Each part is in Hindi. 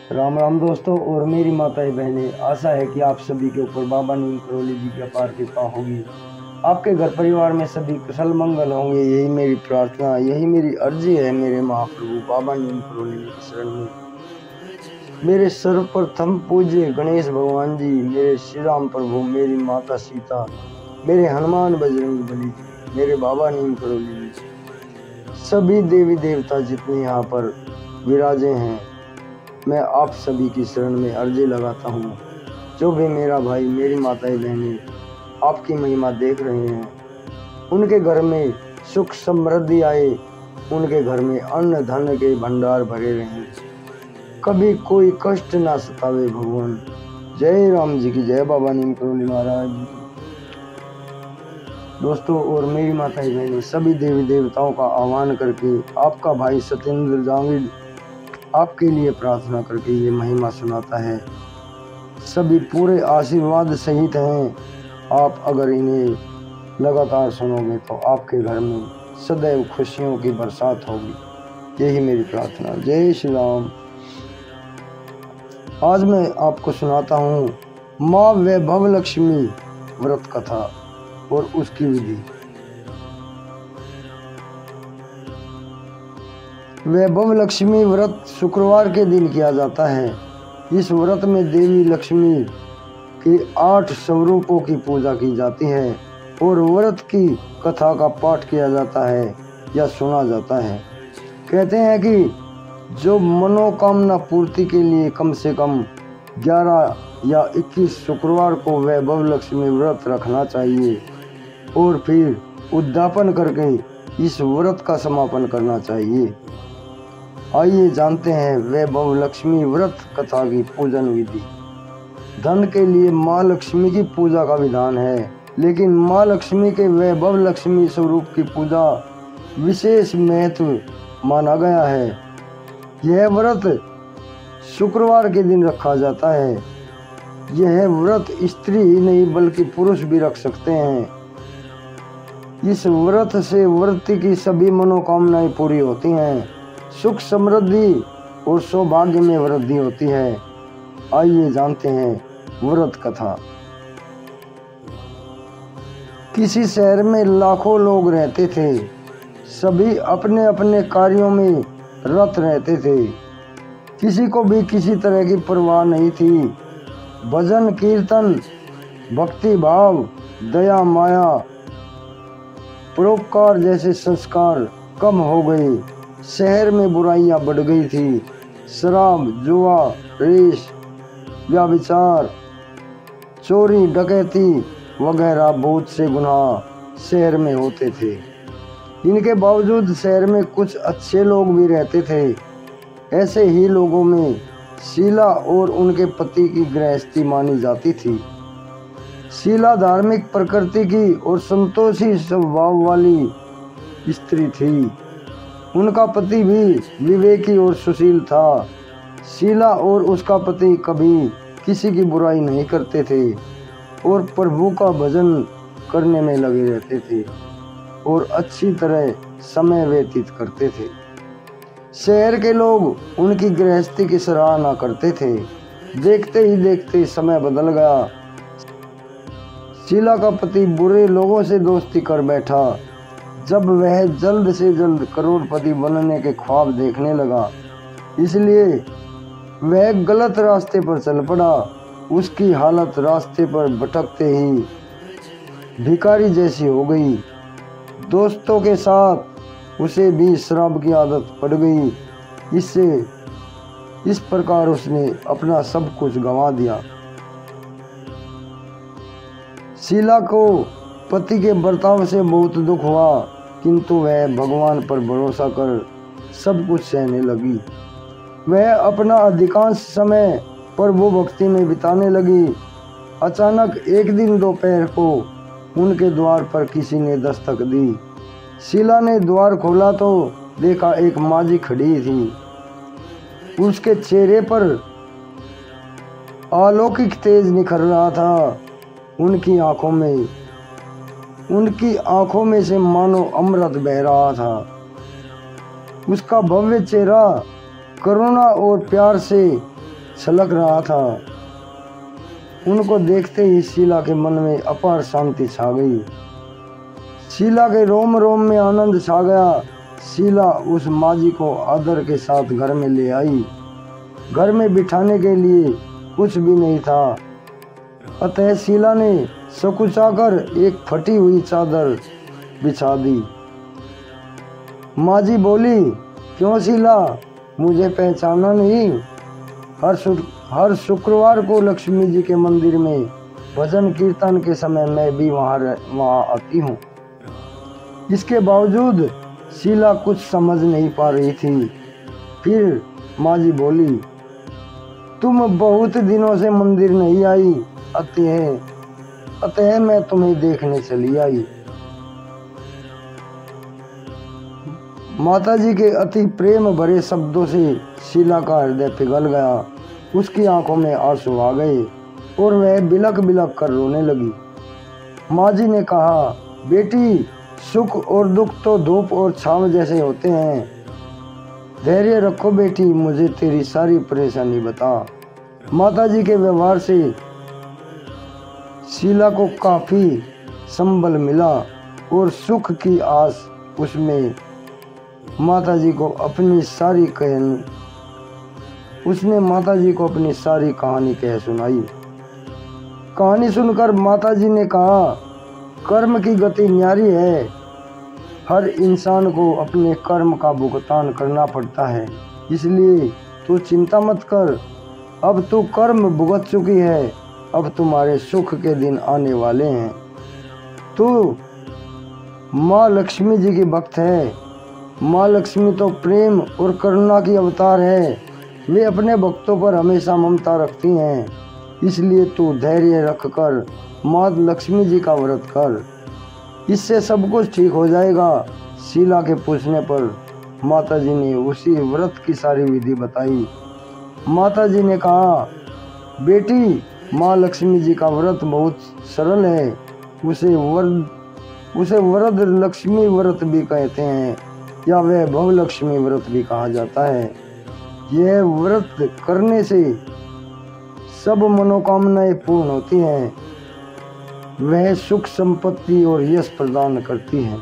राम राम दोस्तों और मेरी माताएं बहनें, आशा है कि आप सभी के ऊपर बाबा नीम करोली जी की अपार कृपा होगी। आपके घर परिवार में सभी कुशल मंगल होंगे, यही मेरी प्रार्थना, यही मेरी अर्जी है मेरे महाप्रभु बाबा नीम करोली जी की शरण में। मेरे सर्वप्रथम पूज्य गणेश भगवान जी, मेरे श्री राम प्रभु, मेरी माता सीता, मेरे हनुमान बजरंग बली जी, मेरे बाबा नीम करोली जी, सभी देवी देवता जितने यहाँ पर विराजे हैं, मैं आप सभी की शरण में अर्जी लगाता हूँ। जो भी मेरा भाई मेरी माताएं बहनें आपकी महिमा देख रहे हैं, उनके घर में सुख समृद्धि आए, उनके घर में अन्न धन के भंडार भरे रहें, कभी कोई कष्ट ना सतावे भगवान। जय राम जी की जय, बाबा नीम करोली महाराज जी की। दोस्तों और मेरी माताएं बहनें, सभी देवी देवताओं का आह्वान करके आपका भाई सत्येंद्र जांगिड़ आपके लिए प्रार्थना करके ये महिमा सुनाता है। सभी पूरे आशीर्वाद सहित हैं। आप अगर इन्हें लगातार सुनोगे तो आपके घर में सदैव खुशियों की बरसात होगी, यही मेरी प्रार्थना। जय श्री राम। आज मैं आपको सुनाता हूँ माँ वैभव लक्ष्मी व्रत कथा और उसकी विधि। वैभव लक्ष्मी व्रत शुक्रवार के दिन किया जाता है। इस व्रत में देवी लक्ष्मी के 8 स्वरूपों की पूजा की जाती है और व्रत की कथा का पाठ किया जाता है या सुना जाता है। कहते हैं कि जो मनोकामना पूर्ति के लिए कम से कम 11 या 21 शुक्रवार को वैभव लक्ष्मी व्रत रखना चाहिए और फिर उद्यापन करके इस व्रत का समापन करना चाहिए। आइए जानते हैं वैभव लक्ष्मी व्रत कथा की पूजन विधि। धन के लिए माँ लक्ष्मी की पूजा का विधान है, लेकिन माँ लक्ष्मी के वैभव लक्ष्मी स्वरूप की पूजा विशेष महत्व माना गया है। यह व्रत शुक्रवार के दिन रखा जाता है। यह व्रत स्त्री ही नहीं बल्कि पुरुष भी रख सकते हैं। इस व्रत से व्रती की सभी मनोकामनाएं पूरी होती हैं, सुख समृद्धि और सौभाग्य में वृद्धि होती है। आइए जानते हैं व्रत कथा। किसी शहर में लाखों लोग रहते थे। सभी अपने अपने कार्यों में रत रहते थे। किसी को भी किसी तरह की परवाह नहीं थी। भजन कीर्तन, भक्ति भाव, दया माया, परोपकार जैसे संस्कार कम हो गए। शहर में बुराइयां बढ़ गई थी। शराब, जुआ, रेश, व्यभिचार, चोरी, डकैती वगैरह बहुत से गुनाह शहर में होते थे। इनके बावजूद शहर में कुछ अच्छे लोग भी रहते थे। ऐसे ही लोगों में शीला और उनके पति की गृहस्थी मानी जाती थी। शीला धार्मिक प्रकृति की और संतोषी स्वभाव वाली स्त्री थी। उनका पति भी विवेकी और सुशील था। शीला और उसका पति कभी किसी की बुराई नहीं करते थे और प्रभु का भजन करने में लगे रहते थे और अच्छी तरह समय व्यतीत करते थे। शहर के लोग उनकी गृहस्थी की सराहना करते थे। देखते ही देखते समय बदल गया। शीला का पति बुरे लोगों से दोस्ती कर बैठा। जब वह जल्द से जल्द करोड़पति बनने के ख्वाब देखने लगा, इसलिए वह गलत रास्ते पर चल पड़ा। उसकी हालत रास्ते पर भटकते ही भिखारी जैसी हो गई। दोस्तों के साथ उसे भी शराब की आदत पड़ गई। इस प्रकार उसने अपना सब कुछ गंवा दिया। शीला को पति के बर्ताव से बहुत दुख हुआ, किंतु वह भगवान पर भरोसा कर सब कुछ सहने लगी। वह अपना अधिकांश समय प्रभु भक्ति में बिताने लगी। अचानक एक दिन दोपहर को उनके द्वार पर किसी ने दस्तक दी। शीला ने द्वार खोला तो देखा एक माजी खड़ी थी। उसके चेहरे पर अलौकिक तेज निखर रहा था। उनकी आंखों में से मानो अमृत बह रहा था। उसका भव्य चेहरा करुणा और प्यार से छलक रहा था। उनको देखते ही शीला के मन में अपार शांति छा गई। शीला के रोम रोम में आनंद छा गया। शीला उस माजी को आदर के साथ घर में ले आई। घर में बिठाने के लिए कुछ भी नहीं था, अतः शीला ने सकुचाकर एक फटी हुई चादर बिछा दी। माजी बोली, क्यों शीला, मुझे पहचाना नहीं? हर शुक्रवार को लक्ष्मी जी के मंदिर में भजन कीर्तन के समय मैं भी वहाँ आती हूँ। इसके बावजूद शीला कुछ समझ नहीं पा रही थी। फिर माजी बोली, तुम बहुत दिनों से मंदिर नहीं आई, अतः मैं तुम्हें देखने चली आई। माताजी के अति प्रेम भरे शब्दों से शीला का हृदय पिघल गया। उसकी आंखों में आंसू आ गए और वह बिलक बिलक कर रोने लगी। माँ जी ने कहा, बेटी, सुख और दुख तो धूप और छांव जैसे होते हैं। धैर्य रखो बेटी, मुझे तेरी सारी परेशानी बता। माताजी के व्यवहार से शीला को काफी संबल मिला और सुख की आस उसमें माताजी को अपनी सारी कहानी कह सुनाई। कहानी सुनकर माताजी ने कहा, कर्म की गति न्यारी है। हर इंसान को अपने कर्म का भुगतान करना पड़ता है, इसलिए तू चिंता मत कर। अब तू कर्म भुगत चुकी है, अब तुम्हारे सुख के दिन आने वाले हैं। तू माँ लक्ष्मी जी की भक्त है। माँ लक्ष्मी तो प्रेम और करुणा की अवतार है। वे अपने भक्तों पर हमेशा ममता रखती हैं, इसलिए तू धैर्य रखकर माँ लक्ष्मी जी का व्रत कर, इससे सब कुछ ठीक हो जाएगा। शीला के पूछने पर माताजी ने उसी व्रत की सारी विधि बताई। माताजी ने कहा, बेटी, माँ लक्ष्मी जी का व्रत बहुत सरल है। उसे वरद लक्ष्मी व्रत भी कहते हैं या वैभव लक्ष्मी व्रत भी कहा जाता है। यह व्रत करने से सब मनोकामनाएं पूर्ण होती हैं। वह सुख संपत्ति और यश प्रदान करती है।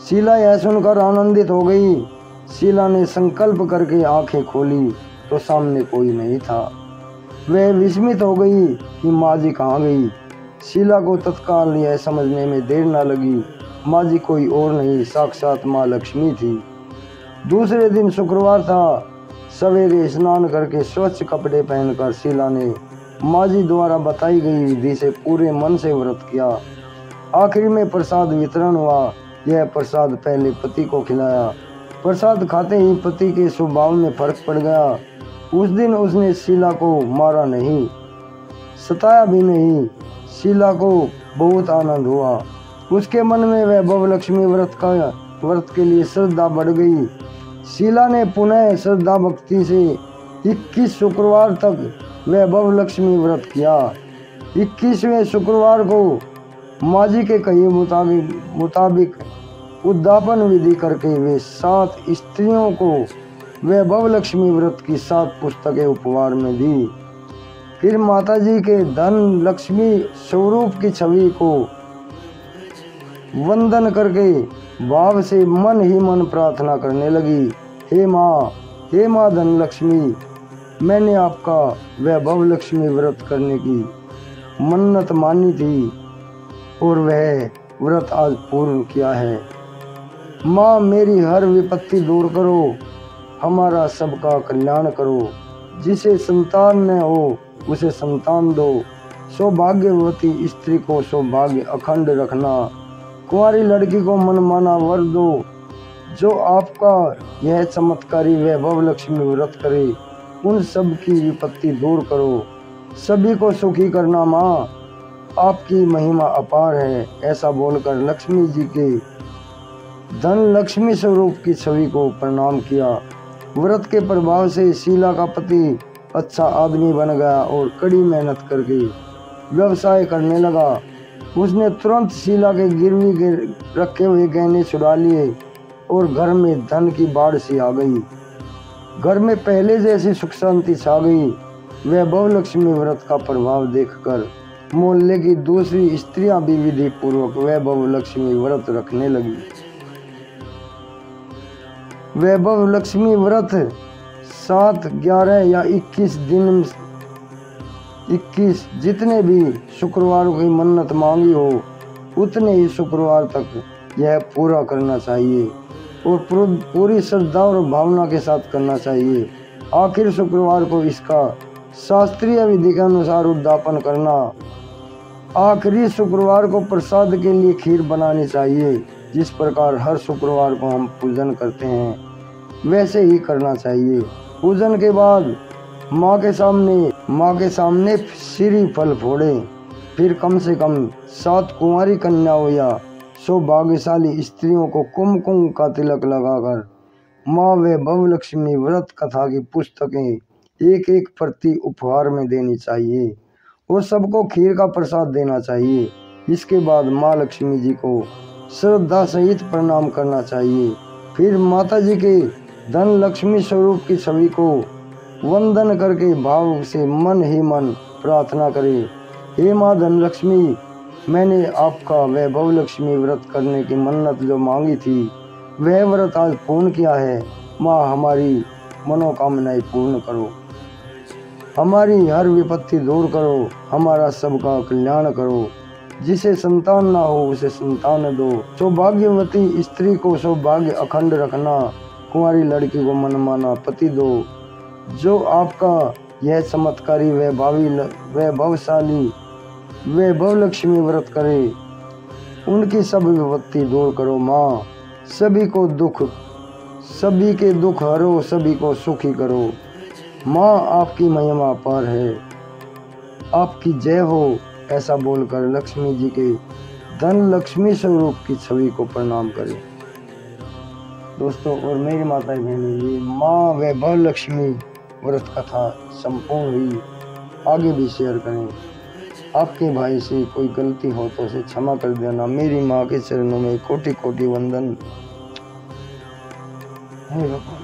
शीला यह सुनकर आनंदित हो गई। शीला ने संकल्प करके आंखें खोली तो सामने कोई नहीं था। वह विस्मित हो गई कि माँ जी कहाँ गई। शीला को तत्काल यह समझने में देर न लगी, माँ जी कोई और नहीं, साक्षात माँ लक्ष्मी थी। दूसरे दिन शुक्रवार था। सवेरे स्नान करके स्वच्छ कपड़े पहनकर शीला ने माँ जी द्वारा बताई गई विधि से पूरे मन से व्रत किया। आखिर में प्रसाद वितरण हुआ। यह प्रसाद पहले पति को खिलाया। प्रसाद खाते ही पति के स्वभाव में फर्क पड़ गया। उस दिन उसने शीला को मारा नहीं, सताया भी नहीं। शीला को बहुत आनंद हुआ। उसके मन में वैभव लक्ष्मी व्रत के लिए श्रद्धा बढ़ गई। शीला ने पुनः श्रद्धा भक्ति से 21 शुक्रवार तक वैभव लक्ष्मी व्रत किया। 21वें शुक्रवार को माँ जी के कहे मुताबिक उद्यापन विधि करके वे 7 स्त्रियों को वैभव लक्ष्मी व्रत की 7 पुस्तकें उपहार में दी। फिर माता जी के धन लक्ष्मी स्वरूप की छवि को वंदन करके भाव से मन ही मन प्रार्थना करने लगी, हे माँ धन लक्ष्मी, मैंने आपका वैभव लक्ष्मी व्रत करने की मन्नत मानी थी और वह व्रत आज पूर्ण किया है। माँ, मेरी हर विपत्ति दूर करो, हमारा सबका कल्याण करो। जिसे संतान न हो उसे संतान दो। सौभाग्यवती स्त्री को सौभाग्य अखंड रखना। कुंवारी लड़की को मनमाना वर दो। जो आपका यह चमत्कारी वैभव लक्ष्मी व्रत करे, उन सब की विपत्ति दूर करो। सभी को सुखी करना माँ, आपकी महिमा अपार है। ऐसा बोलकर लक्ष्मी जी के धन लक्ष्मी स्वरूप की छवि को प्रणाम किया। व्रत के प्रभाव से शीला का पति अच्छा आदमी बन गया और कड़ी मेहनत करके व्यवसाय करने लगा। उसने तुरंत शीला के गिरवी रखे हुए गहने छुड़ा लिए और घर में धन की बाढ़ सी आ गई। घर में पहले जैसी सुख शांति छा गई। वैभव लक्ष्मी व्रत का प्रभाव देखकर मोहल्ले की दूसरी स्त्रियां भी विधि पूर्वक वैभव लक्ष्मी व्रत रखने लगी। वैभव लक्ष्मी व्रत 7, 11 या 21 दिन 21 जितने भी शुक्रवार की मन्नत मांगी हो उतने ही शुक्रवार तक यह पूरा करना चाहिए और पूरी श्रद्धा और भावना के साथ करना चाहिए। आखिर शुक्रवार को इसका शास्त्रीय विधि के अनुसार उद्यापन करना। आखिरी शुक्रवार को प्रसाद के लिए खीर बनानी चाहिए। जिस प्रकार हर शुक्रवार को हम पूजन करते हैं वैसे ही करना चाहिए। पूजन के बाद माँ के सामने श्री फल फोड़े। फिर कम से कम 7 कुंवारी कन्याओं या सौभाग्यशाली स्त्रियों को कुमकुम का तिलक लगाकर माँ वैभव लक्ष्मी व्रत कथा की पुस्तकें एक प्रति उपहार में देनी चाहिए और सबको खीर का प्रसाद देना चाहिए। इसके बाद माँ लक्ष्मी जी को श्रद्धा सहित प्रणाम करना चाहिए। फिर माता जी के धन लक्ष्मी स्वरूप की छवि को वंदन करके भाव से मन ही मन प्रार्थना करें, हे माँ धन लक्ष्मी, मैंने आपका वैभव लक्ष्मी व्रत करने की मन्नत जो मांगी थी वह व्रत आज पूर्ण किया है। माँ हमारी मनोकामनाएं पूर्ण करो, हमारी हर विपत्ति दूर करो, हमारा सबका कल्याण करो। जिसे संतान ना हो उसे संतान दो। सौभाग्यवती स्त्री को सौभाग्य अखंड रखना, कुंवारी लड़की को मनमाना पति दो। जो आपका यह चमत्कारी वैभवशाली वैभव लक्ष्मी व्रत करे उनकी सब विपत्ति दूर करो। माँ सभी के दुख हरो, सभी को सुखी करो। माँ आपकी महिमा अपार है, आपकी जय हो। ऐसा बोलकर लक्ष्मी जी के धन लक्ष्मी स्वरूप की छवि को प्रणाम करें। दोस्तों और मेरी माता बहनों, ये माँ वैभव लक्ष्मी व्रत कथा संपूर्ण हुई। आगे भी शेयर करें। आपके भाई से कोई गलती हो तो उसे क्षमा कर देना। मेरी माँ के चरणों में कोटि कोटि वंदन। हे भगवान।